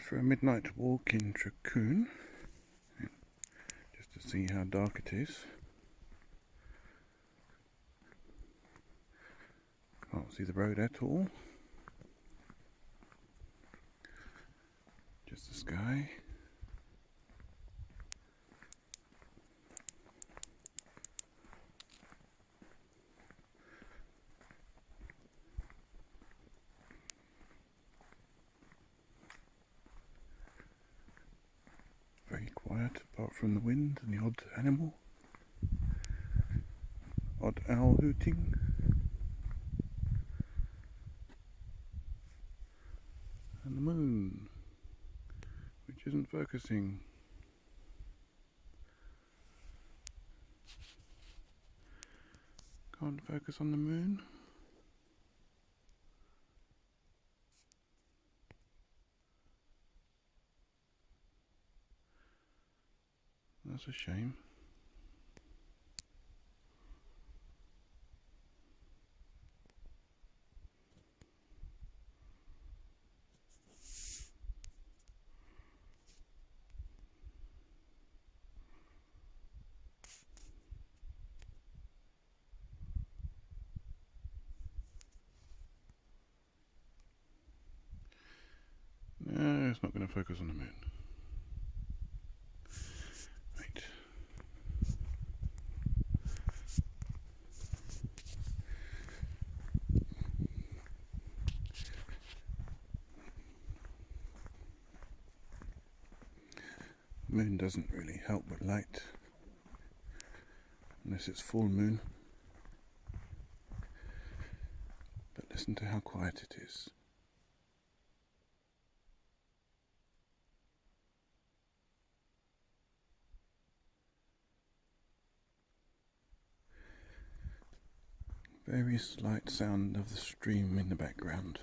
for a midnight walk in Trocoon, just to see how dark it is. Can't see the road at all, just the sky. Very quiet apart from the wind and the odd animal, odd owl hooting. And the moon, which isn't focusing. Can't focus on the moon. That's a shame. No, it's not going to focus on the moon. Right. The moon doesn't really help with light, unless it's full moon. But listen to how quiet it is. Very slight sound of the stream in the background,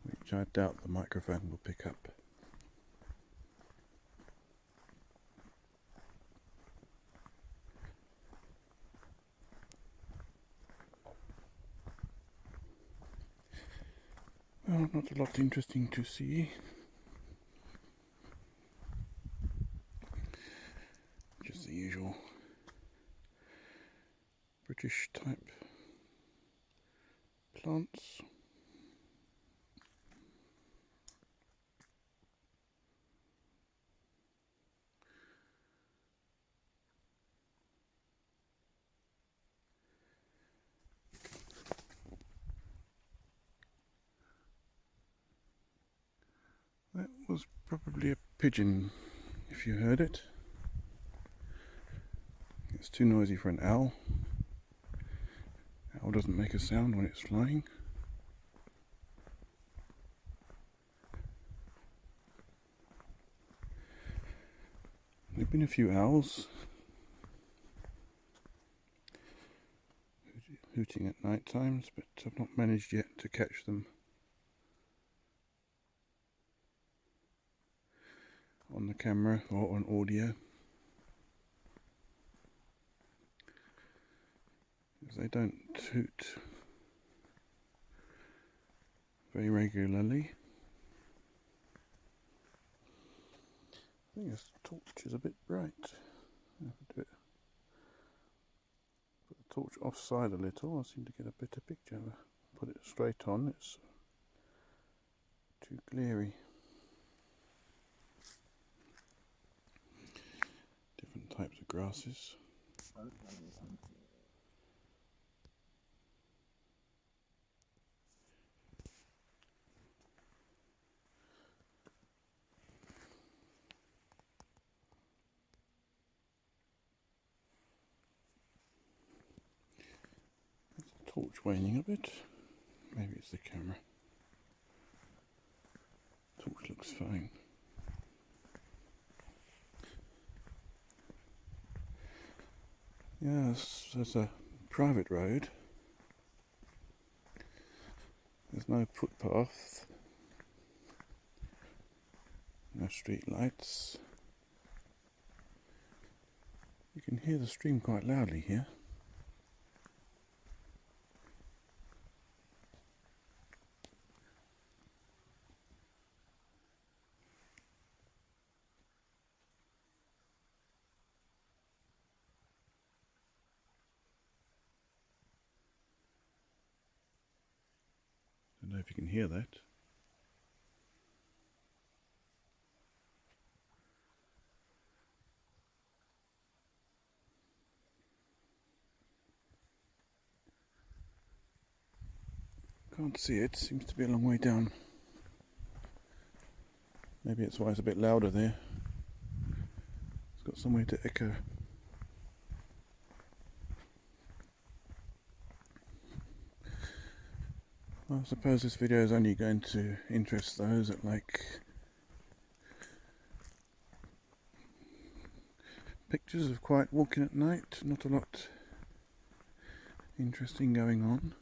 which I doubt the microphone will pick up. Well, not a lot interesting to see. Just the usual British type plants. That was probably a pigeon, if you heard it. It's too noisy for an owl. Owl doesn't make a sound when it's flying. There have been a few owls hooting at night times, but I've not managed yet to catch them on the camera or on audio, because they don't hoot very regularly. I think this torch is a bit bright. I have to do it. Put the torch offside a little, I seem to get a better picture. Put it straight on, it's too glary. Different types of grasses. Torch waning a bit. Maybe it's the camera. Torch looks fine. Yes, there's a private road. There's no footpath. No street lights. You can hear the stream quite loudly here. if you can hear that. Can't see it, seems to be a long way down. Maybe it's why it's a bit louder there. It's got somewhere to echo. Well, I suppose this video is only going to interest those that like pictures of quiet walking at night. Not a lot interesting going on.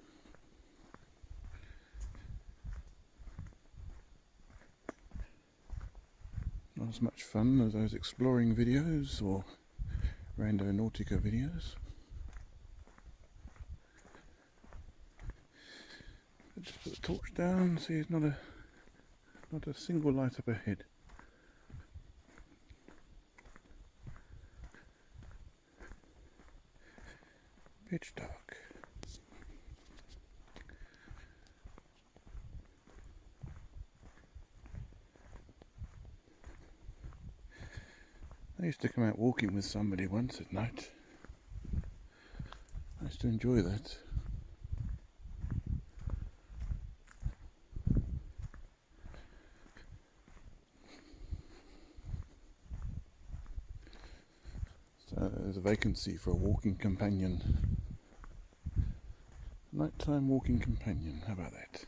Not as much fun as those exploring videos or Rando Nautica videos. Just put the torch down, see it's not a single light up ahead. Pitch dark. I used to come out walking with somebody once at night. I used to enjoy that. So there's a vacancy for a walking companion. Nighttime walking companion, how about that?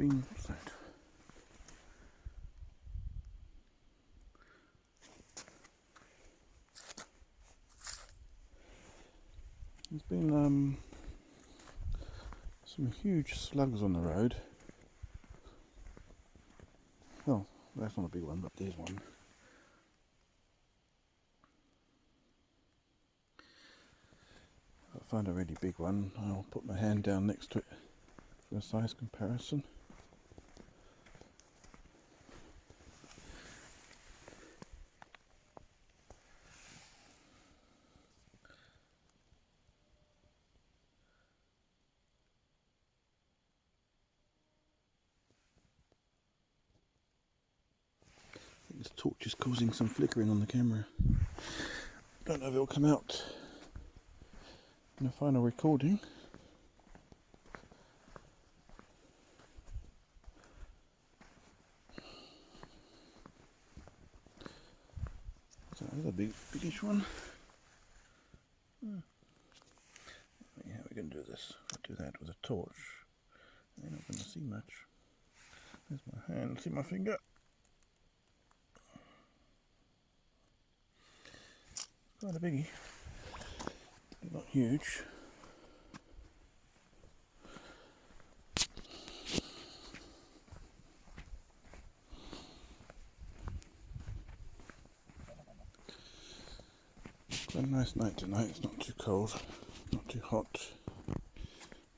What's that? There's been some huge slugs on the road. Well, that's not a big one, but there's one. If I find a really big one, I'll put my hand down next to it for a size comparison. This torch is causing some flickering on the camera. Don't know if it'll come out in the final recording. So there's a biggish one. Yeah, we're going to do this. I'll do that with a torch. You're not going to see much. There's my hand. See my finger? Quite a biggie. Not huge. Quite a nice night tonight. It's not too cold, not too hot.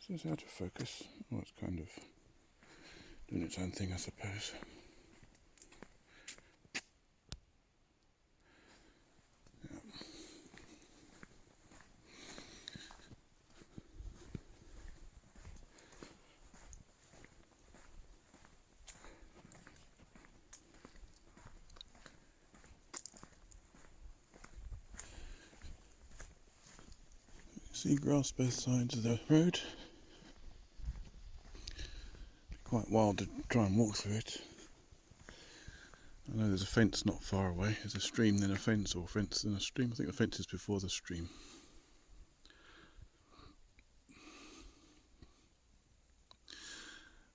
So it's out of focus. Well, it's kind of doing its own thing, I suppose. See grass both sides of the road. Quite wild to try and walk through it. I know there's a fence not far away. There's a stream, then a fence, or fence, then a stream. I think the fence is before the stream.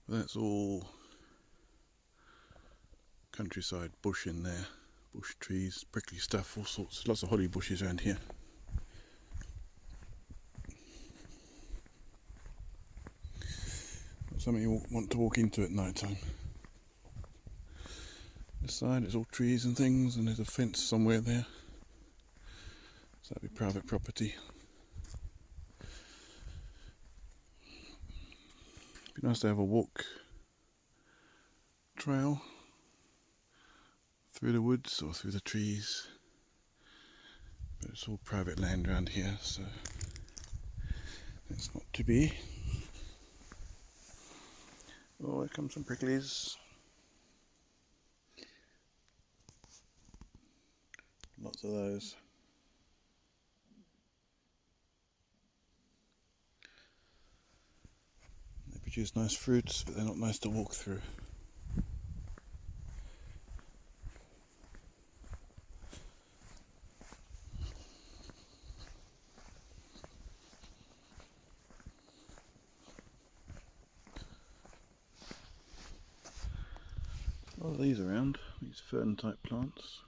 That's all countryside bush in there. Bush trees, prickly stuff, all sorts. Lots of holly bushes around here. Something you want to walk into at night time. This side is all trees and things, and there's a fence somewhere there. So that'd be private property. Be nice to have a walk trail through the woods or through the trees. But it's all private land around here, so it's not to be. Oh, here come some pricklies. Lots of those. They produce nice fruits, but they're not nice to walk through. A lot of these around, these fern type plants.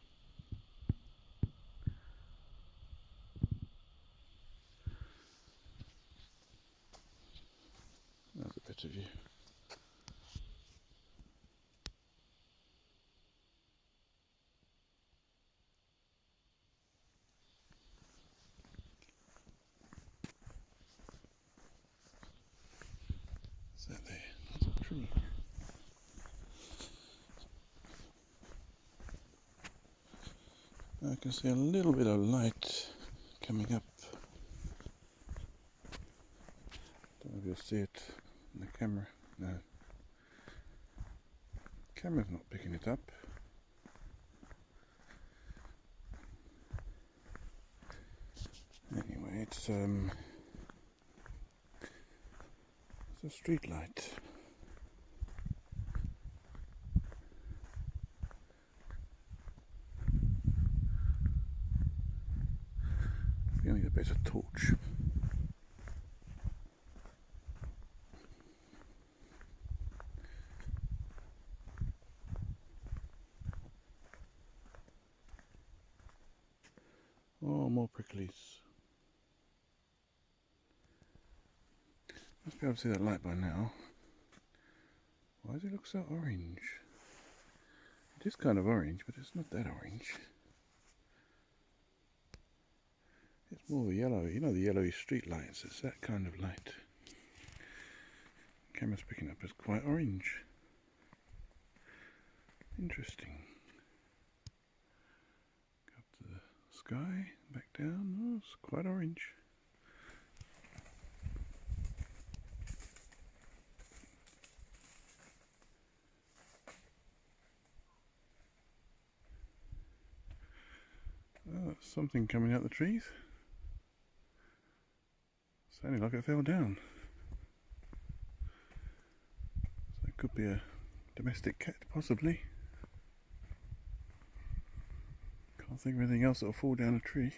There's a better view. Is that there? That's a tree. I can see a little bit of light coming up. Don't know if you'll see it in the camera. No. Camera's not picking it up. Anyway, it's a street light. You need a better torch. Oh, more pricklies. Must be able to see that light by now. Why does it look so orange? It is kind of orange, but it's not that orange. It's more of a yellow, you know, the yellowy street lights, it's that kind of light. The camera's picking up as quite orange. Interesting. Go up to the sky, back down, oh, it's quite orange. Oh, that's something coming out the trees. Sounded like it fell down. So it could be a domestic cat, possibly. Can't think of anything else that'll fall down a tree.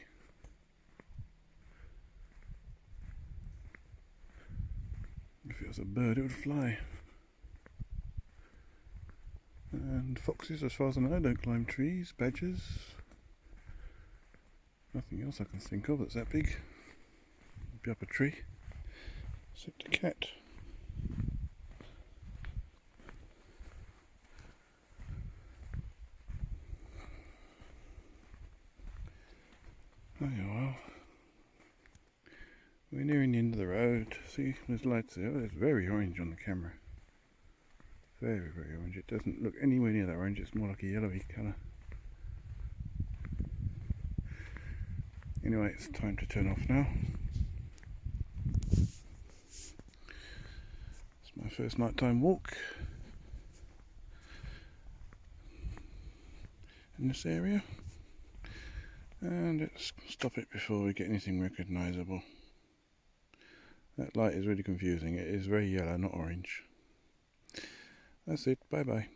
If it was a bird, it would fly. And foxes, as far as I know, don't climb trees. Badgers. Nothing else I can think of that's that big. Be up a tree. Except a cat. Oh well. We're nearing the end of the road. See, there's lights there. It's very orange on the camera. Very, very orange. It doesn't look anywhere near that orange. It's more like a yellowy colour. Anyway, it's time to turn off now. It's my first nighttime walk in this area. And let's stop it before we get anything recognisable. That light is really confusing. It is very yellow, not orange. That's it. Bye bye.